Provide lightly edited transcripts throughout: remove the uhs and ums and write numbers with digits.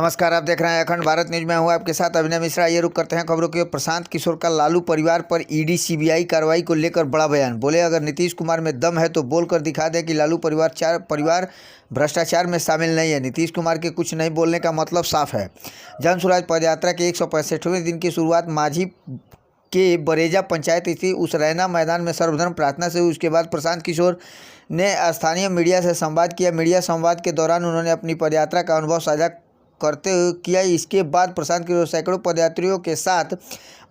नमस्कार, आप देख रहे हैं अखंड भारत न्यूज में। हूं आपके साथ अभिनय मिश्रा। ये रुक करते हैं खबरों की। प्रशांत किशोर का लालू परिवार पर ईडी सीबीआई कार्रवाई को लेकर बड़ा बयान। बोले, अगर नीतीश कुमार में दम है तो बोलकर दिखा दें कि लालू परिवार भ्रष्टाचार में शामिल नहीं है। नीतीश कुमार के कुछ नहीं बोलने का मतलब साफ है। जन सुराज पदयात्रा के 165वें दिन की शुरुआत माझी के बरेजा पंचायत स्थित उस रैना मैदान में सर्वधर्म प्रार्थना से हुई। उसके बाद प्रशांत किशोर ने स्थानीय मीडिया से संवाद किया। मीडिया संवाद के दौरान उन्होंने अपनी पदयात्रा का अनुभव साझा करते हुए किया। इसके बाद प्रशांत किशोर सैकड़ों पदयात्रियों के साथ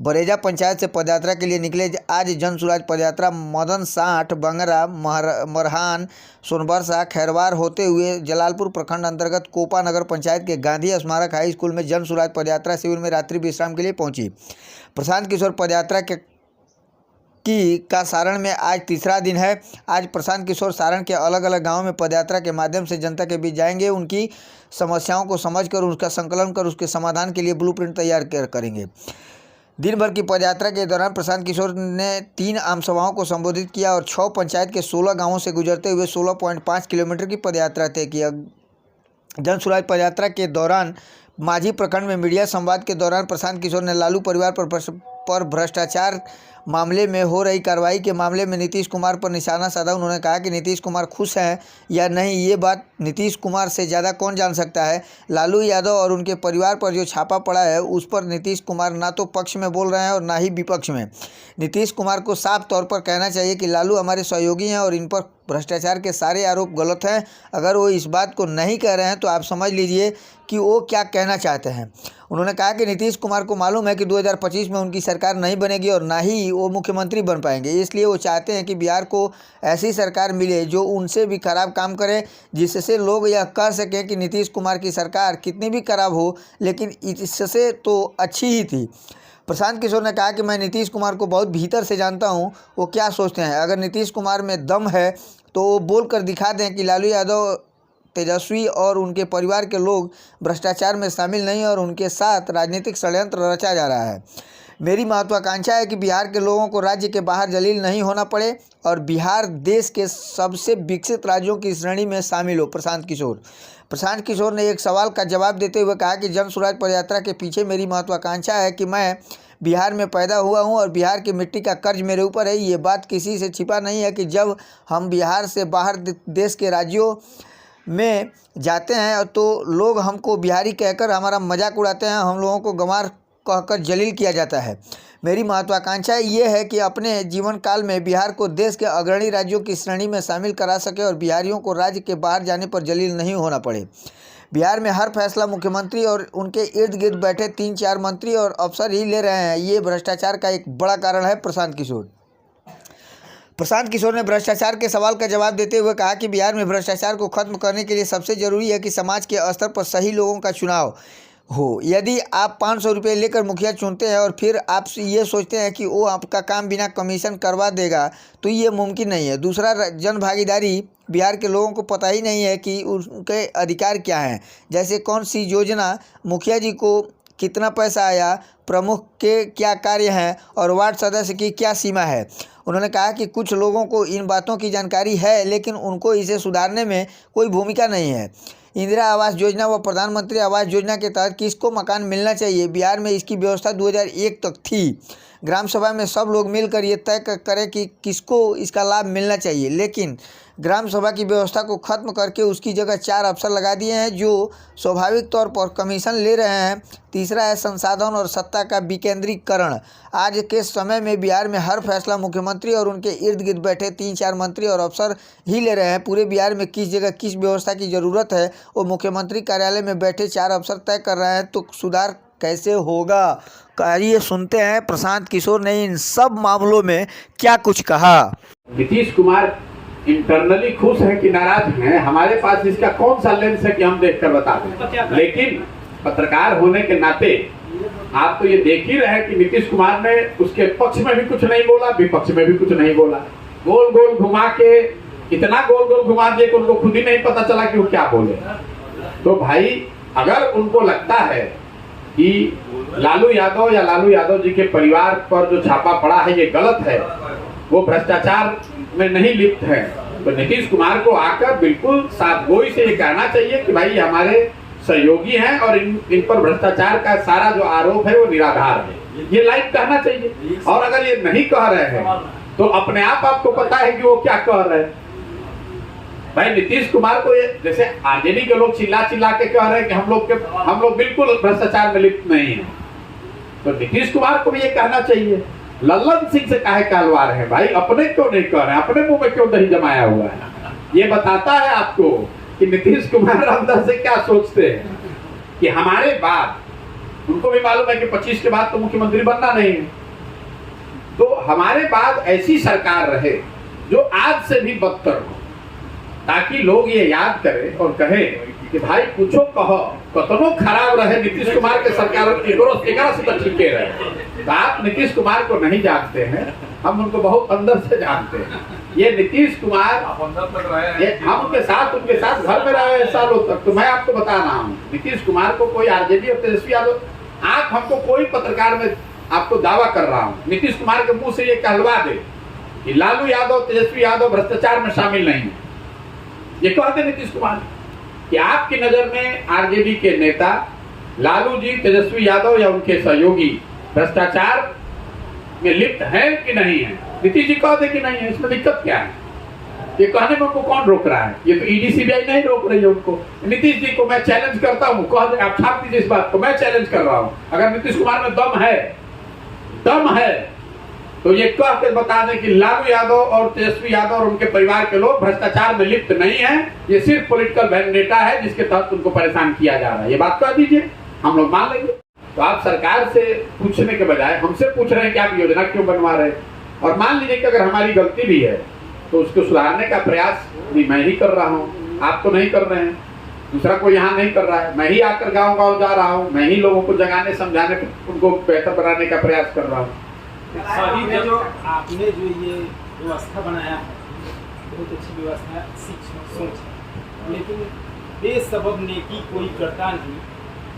बरेजा पंचायत से पदयात्रा के लिए निकले। आज जन सुराज पदयात्रा मदन साठ, बंगरा, मरहान, सोनबरसा, खैरवार होते हुए जलालपुर प्रखंड अंतर्गत कोपा नगर पंचायत के गांधी स्मारक हाई स्कूल में जन सुराज पदयात्रा शिविर में रात्रि विश्राम के लिए पहुंची। प्रशांत किशोर पदयात्रा का सारण में आज तीसरा दिन है। आज प्रशांत किशोर सारण के अलग अलग गांवों में पदयात्रा के माध्यम से जनता के बीच जाएंगे। उनकी समस्याओं को समझकर उसका संकलन कर उसके समाधान के लिए ब्लूप्रिंट तैयार करेंगे। दिन भर की पदयात्रा के दौरान प्रशांत किशोर ने 3 आम सभाओं को संबोधित किया और 6 पंचायत के 16 गाँवों से गुजरते हुए 16.5 किलोमीटर की पदयात्रा तय किया। जन सुराज पदयात्रा के दौरान माझी प्रखंड में मीडिया संवाद के दौरान प्रशांत किशोर ने लालू परिवार पर भ्रष्टाचार मामले में हो रही कार्रवाई के मामले में नीतीश कुमार पर निशाना साधा। उन्होंने कहा कि नीतीश कुमार खुश हैं या नहीं, ये बात नीतीश कुमार से ज़्यादा कौन जान सकता है। लालू यादव और उनके परिवार पर जो छापा पड़ा है उस पर नीतीश कुमार ना तो पक्ष में बोल रहे हैं और ना ही विपक्ष में। नीतीश कुमार को साफ तौर पर कहना चाहिए कि लालू हमारे सहयोगी हैं और इन पर भ्रष्टाचार के सारे आरोप गलत हैं। अगर वो इस बात को नहीं कह रहे हैं तो आप समझ लीजिए कि वो क्या कहना चाहते हैं। उन्होंने कहा कि नीतीश कुमार को मालूम है कि 2025 में उनकी सरकार नहीं बनेगी और ना ही वो मुख्यमंत्री बन पाएंगे। इसलिए वो चाहते हैं कि बिहार को ऐसी सरकार मिले जो उनसे भी खराब काम करे, जिससे लोग यह कह सकें कि नीतीश कुमार की सरकार कितनी भी खराब हो लेकिन इससे तो अच्छी ही थी। प्रशांत किशोर ने कहा कि मैं नीतीश कुमार को बहुत भीतर से जानता हूं, वो क्या सोचते हैं। अगर नीतीश कुमार में दम है तो वो बोल कर दिखा दें कि लालू यादव, तेजस्वी और उनके परिवार के लोग भ्रष्टाचार में शामिल नहीं और उनके साथ राजनीतिक षड्यंत्र रचा जा रहा है। मेरी महत्वाकांक्षा है कि बिहार के लोगों को राज्य के बाहर जलील नहीं होना पड़े और बिहार देश के सबसे विकसित राज्यों की श्रेणी में शामिल हो। प्रशांत किशोर ने एक सवाल का जवाब देते हुए कहा कि जन सुराज पदयात्रा के पीछे मेरी महत्वाकांक्षा है कि मैं बिहार में पैदा हुआ हूं और बिहार की मिट्टी का कर्ज मेरे ऊपर है। ये बात किसी से छिपा नहीं है कि जब हम बिहार से बाहर देश के राज्यों में जाते हैं तो लोग हमको बिहारी कहकर हमारा मजाक उड़ाते हैं। हम लोगों को गंवार कहकर जलील किया जाता है। मेरी महत्वाकांक्षा ये है कि अपने जीवन काल में बिहार को देश के अग्रणी राज्यों की श्रेणी में शामिल करा सके और बिहारियों को राज्य के बाहर जाने पर जलील नहीं होना पड़े। बिहार में हर फैसला मुख्यमंत्री और उनके इर्द गिर्द बैठे 3-4 मंत्री और अफसर ही ले रहे हैं। ये भ्रष्टाचार का एक बड़ा कारण है। प्रशांत किशोर ने भ्रष्टाचार के सवाल का जवाब देते हुए कहा कि बिहार में भ्रष्टाचार को खत्म करने के लिए सबसे जरूरी है कि समाज के स्तर पर सही लोगों का चुनाव हो। यदि आप 500 रुपये लेकर मुखिया चुनते हैं और फिर आप ये सोचते हैं कि वो आपका काम बिना कमीशन करवा देगा तो ये मुमकिन नहीं है। दूसरा, जन भागीदारी। बिहार के लोगों को पता ही नहीं है कि उनके अधिकार क्या हैं, जैसे कौन सी योजना, मुखिया जी को कितना पैसा आया, प्रमुख के क्या कार्य हैं और वार्ड सदस्य की क्या सीमा है। उन्होंने कहा कि कुछ लोगों को इन बातों की जानकारी है लेकिन उनको इसे सुधारने में कोई भूमिका नहीं है। इंदिरा आवास योजना व प्रधानमंत्री आवास योजना के तहत किसको मकान मिलना चाहिए, बिहार में इसकी व्यवस्था 2001 तक थी। ग्राम सभा में सब लोग मिलकर ये तय करें कि किसको इसका लाभ मिलना चाहिए, लेकिन ग्राम सभा की व्यवस्था को खत्म करके उसकी जगह 4 अफसर लगा दिए हैं जो स्वाभाविक तौर पर कमीशन ले रहे हैं। तीसरा है संसाधन और सत्ता का विकेंद्रीकरण। आज के समय में बिहार में हर फैसला मुख्यमंत्री और उनके इर्द गिर्द बैठे 3-4 मंत्री और अफसर ही ले रहे हैं। पूरे बिहार में किस जगह किस व्यवस्था की ज़रूरत है वो मुख्यमंत्री कार्यालय में बैठे 4 अफसर तय कर रहे हैं, तो सुधार कैसे होगा। आइए सुनते हैं प्रशांत किशोर ने इन सब मामलों में क्या कुछ कहा। नीतीश कुमार इंटरनली खुश हैं कि नाराज हैं, हमारे पास इसका कौन सा लेंस है कि हम देखकर बता दें। लेकिन पत्रकार होने के नाते आप तो ये देख ही रहे हैं कि नीतीश कुमार ने उसके पक्ष में भी कुछ नहीं बोला, विपक्ष में भी कुछ नहीं बोला। गोल गोल घुमा के, इतना गोल गोल घुमा दिए कि उनको खुद ही नहीं पता चला कि वो क्या बोले। तो भाई, अगर उनको लगता है कि लालू यादव या लालू यादव जी के परिवार पर जो छापा पड़ा है ये गलत है, वो भ्रष्टाचार में नहीं लिप्त है, तो नीतीश कुमार को आकर बिल्कुल साफगोई से ये कहना चाहिए कि भाई हमारे सहयोगी हैं और इन पर भ्रष्टाचार का सारा जो आरोप है वो निराधार है। ये लाइव कहना चाहिए। और अगर ये नहीं कह रहे हैं तो अपने आप आपको पता है कि वो क्या कह रहे हैं। भाई नीतीश कुमार को ये जैसे आरजेडी के लोग चिल्ला चिल्ला के कह रहे हैं कि हम लोग बिल्कुल भ्रष्टाचार में लिप्त नहीं है, तो नीतीश कुमार को भी ये कहना चाहिए। लल्लन सिंह से काहे कहलवा रहे हैं भाई, अपने क्यों नहीं कह रहे हैं, अपने मुंह में क्यों दही जमाया हुआ है। ये बताता है आपको कि नीतीश कुमार अंदर से क्या सोचते हैं कि हमारे बाद उनको भी मालूम है कि 25 के बाद तो मुख्यमंत्री बनना नहीं है, तो हमारे बाद ऐसी सरकार रहे जो आज से भी बदतर हो, ताकि लोग ये याद करें और कहें कि भाई कुछो कहो कतनो खराब रहे नीतीश कुमार के सरकार से तो ठीक रहे। तो आप नीतीश कुमार को नहीं जानते हैं, हम उनको बहुत अंदर से जानते हैं। ये नीतीश कुमार हम उनके साथ घर में रहे सालों तक, तो मैं आपको बता रहा हूँ नीतीश कुमार को कोई आरजेडी और तेजस्वी यादव, आप हमको कोई पत्रकार में आपको दावा कर रहा हूँ नीतीश कुमार के मुंह से ये कहलवा दे कि लालू यादव तेजस्वी यादव भ्रष्टाचार में शामिल नहीं है, ये कहते नीतीश कुमार कि आपकी नजर में आरजेडी के नेता लालू जी तेजस्वी यादव या उनके सहयोगी भ्रष्टाचार में लिप्त है कि नहीं है, नीतीश जी कहते कि नहीं है, इसमें दिक्कत क्या है। ये कहने में उनको कौन रोक रहा है, ये तो ईडी सीबीआई नहीं रोक रही है उनको। नीतीश जी को मैं चैलेंज करता हूँ, कह दे आप छाप दीजिए इस बात को, मैं चैलेंज कर रहा हूँ, अगर नीतीश कुमार में दम है तो ये कह के बता दें कि लालू यादव और तेजस्वी यादव और उनके परिवार के लोग भ्रष्टाचार में लिप्त नहीं है, ये सिर्फ पॉलिटिकल वेंडेटा है जिसके तहत उनको परेशान किया जा रहा है, ये बात कह दीजिए, हम लोग मान लेंगे। तो आप सरकार से पूछने के बजाय हमसे पूछ रहे हैं कि आप योजना क्यों बनवा रहे हैं। और मान लीजिए कि अगर हमारी गलती भी है तो उसको सुधारने का प्रयास भी मैं ही कर रहा हूँ, आप तो नहीं कर रहे हैं, दूसरा कोई यहाँ नहीं कर रहा है, मैं ही आकर गाँव जा रहा हूँ, मैं ही लोगों को जगाने समझाने उनको बेहतर बनाने का प्रयास कर रहा हूँ। सभी में जो आपने जो ये व्यवस्था बनाया है बहुत अच्छी व्यवस्था है, सोच है, लेकिन बेसबब नेकी कोई करता नहीं,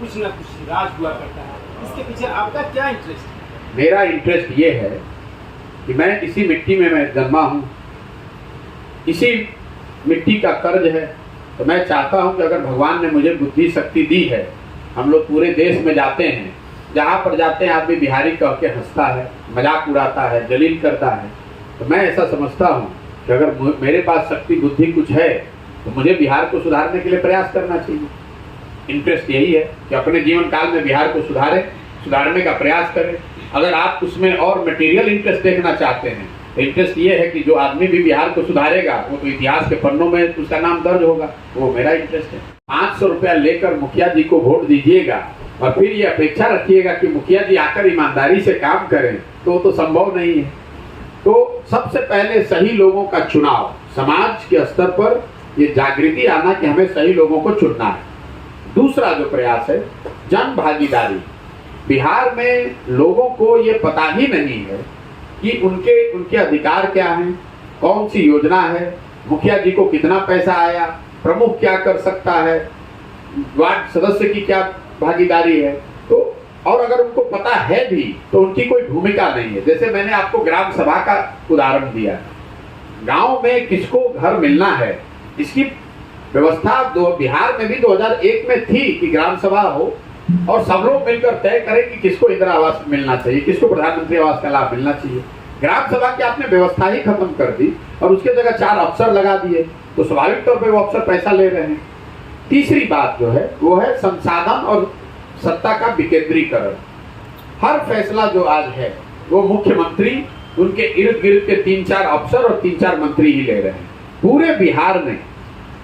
कुछ ना कुछ राज हुआ करता है, इसके पीछे आपका क्या इंटरेस्ट है? मेरा इंटरेस्ट ये है कि मैं इसी मिट्टी में मैं जन्मा हूँ, इसी मिट्टी का कर्ज है, तो मैं चाहता हूँ कि अगर भगवान ने मुझे बुद्धि शक्ति दी है, हम लोग पूरे देश में जाते हैं, जहाँ पर जाते हैं आदमी बिहारी कह के हंसता है, मजाक उड़ाता है, जलील करता है, तो मैं ऐसा समझता हूँ कि अगर मेरे पास शक्ति बुद्धि कुछ है तो मुझे बिहार को सुधारने के लिए प्रयास करना चाहिए। इंटरेस्ट यही है कि अपने जीवन काल में बिहार को सुधारने का प्रयास करें। अगर आप उसमें और मटेरियल इंटरेस्ट देखना चाहते हैं तो इंटरेस्ट ये है कि जो आदमी भी बिहार को सुधारेगा वो तो इतिहास के पन्नों में उसका नाम दर्ज होगा, वो मेरा इंटरेस्ट है। 500 रुपया लेकर मुखिया जी को वोट दीजिएगा और फिर ये अपेक्षा रखिएगा कि मुखिया जी आकर ईमानदारी से काम करें, तो संभव नहीं है। तो सबसे पहले सही लोगों का चुनाव, समाज के स्तर पर ये जागृति आना कि हमें सही लोगों को चुनना है। दूसरा जो प्रयास है जन भागीदारी। बिहार में लोगों को ये पता ही नहीं है कि उनके अधिकार क्या हैं, कौन सी योजना है, मुखिया जी को कितना पैसा आया, प्रमुख क्या कर सकता है, वार्ड सदस्य की क्या भागीदारी है। तो और अगर उनको पता है भी तो उनकी कोई भूमिका नहीं है। जैसे मैंने आपको ग्राम सभा का उदाहरण दिया, गांव में किसको घर मिलना है, इसकी व्यवस्था बिहार में भी 2001 में थी कि ग्राम सभा हो और सब लोग मिलकर तय करें कि किसको इंदिरा आवास मिलना चाहिए, किसको प्रधानमंत्री आवास का लाभ मिलना चाहिए। ग्राम सभा की आपने व्यवस्था ही खत्म कर दी और उसके जगह 4 अफसर लगा दिए, तो स्वाभाविक तौर पर वो अफसर पैसा ले रहे हैं। तीसरी बात जो है वो है संसाधन और सत्ता का विकेंद्रीकरण। हर फैसला जो आज है वो मुख्यमंत्री, उनके इर्द गिर्द के 3-4 अफसर और 3-4 मंत्री ही ले रहे हैं। पूरे बिहार में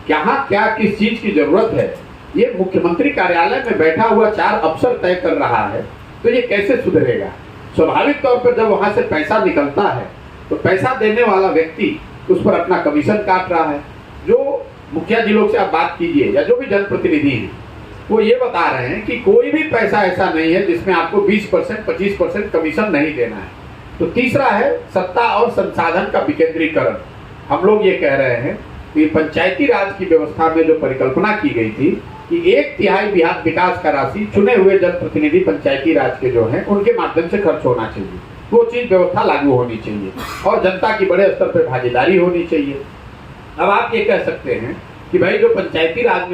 कहाँ क्या किस चीज की जरूरत है ये मुख्यमंत्री कार्यालय में बैठा हुआ 4 अफसर तय कर रहा है, तो ये कैसे सुधरेगा। स्वाभाविक तौर पर जब वहां से पैसा निकलता है तो पैसा देने वाला व्यक्ति उस पर अपना कमीशन काट रहा है। जो मुखिया जी लोग से आप बात कीजिए या जो भी जनप्रतिनिधि हैं वो ये बता रहे हैं कि कोई भी पैसा ऐसा नहीं है जिसमें आपको 20% 25% कमीशन नहीं देना है। तो तीसरा है सत्ता और संसाधन का विकेंद्रीकरण। हम लोग ये कह रहे हैं कि पंचायती राज की व्यवस्था में जो परिकल्पना की गई थी कि 1/3 बिहार विकास का राशि चुने हुए जनप्रतिनिधि पंचायती राज के जो हैं उनके माध्यम से खर्च होना चाहिए, वो चीज व्यवस्था लागू होनी चाहिए और जनता की बड़े स्तर पर भागीदारी होनी चाहिए। अब आप ये कह सकते हैं कि भाई जो पंचायती राज